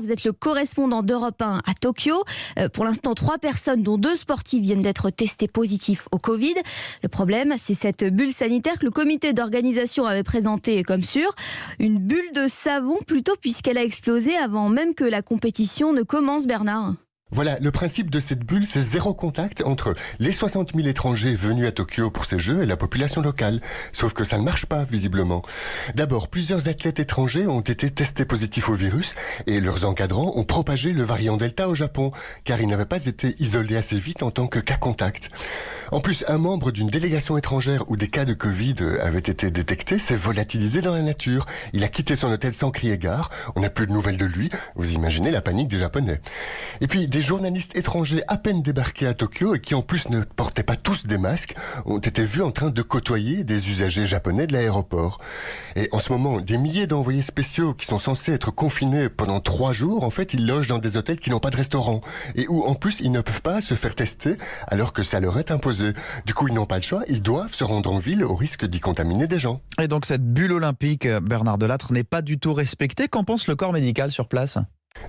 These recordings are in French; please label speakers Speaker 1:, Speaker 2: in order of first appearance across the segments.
Speaker 1: Vous êtes le correspondant d'Europe 1 à Tokyo. Pour l'instant, 3 personnes, dont 2 sportifs, viennent d'être testées positifs au Covid. Le problème, c'est cette bulle sanitaire que le comité d'organisation avait présentée comme sûre. Une bulle de savon plutôt, puisqu'elle a explosé avant même que la compétition ne commence, Bernard.
Speaker 2: Voilà, le principe de cette bulle, c'est zéro contact entre les 60 000 étrangers venus à Tokyo pour ces Jeux et la population locale. Sauf que ça ne marche pas, visiblement. D'abord, plusieurs athlètes étrangers ont été testés positifs au virus et leurs encadrants ont propagé le variant Delta au Japon, car ils n'avaient pas été isolés assez vite en tant que cas contact. En plus, un membre d'une délégation étrangère où des cas de Covid avaient été détectés s'est volatilisé dans la nature. Il a quitté son hôtel sans crier gare. On n'a plus de nouvelles de lui. Vous imaginez la panique des Japonais. Et puis, des journalistes étrangers à peine débarqués à Tokyo et qui en plus ne portaient pas tous des masques ont été vus en train de côtoyer des usagers japonais de l'aéroport. Et en ce moment, des milliers d'envoyés spéciaux qui sont censés être confinés pendant 3 jours, en fait, ils logent dans des hôtels qui n'ont pas de restaurant et où en plus ils ne peuvent pas se faire tester alors que ça leur est imposé. Du coup, ils n'ont pas le choix, ils doivent se rendre en ville au risque d'y contaminer des gens.
Speaker 3: Et donc cette bulle olympique, Bernard Delattre, n'est pas du tout respectée. Qu'en pense le corps médical sur place ?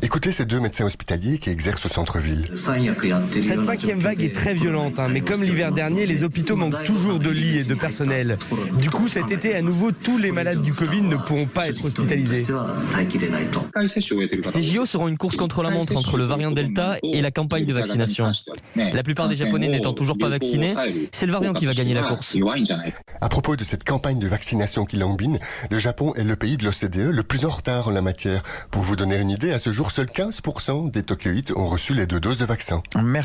Speaker 2: Écoutez ces 2 médecins hospitaliers qui exercent au centre-ville.
Speaker 4: Cette 5e vague est très violente, mais comme l'hiver dernier, les hôpitaux manquent toujours de lits et de personnel. Du coup, cet été, à nouveau, tous les malades du Covid ne pourront pas être hospitalisés.
Speaker 5: Ces JO seront une course contre la montre entre le variant Delta et la campagne de vaccination. La plupart des Japonais n'étant toujours pas vaccinés, c'est le variant qui va gagner la course.
Speaker 2: À propos de cette campagne de vaccination qui lambine, le Japon est le pays de l'OCDE le plus en retard en la matière. Pour vous donner une idée, à ce jour, seuls 15% des Tokyoïtes ont reçu les 2 doses de vaccin.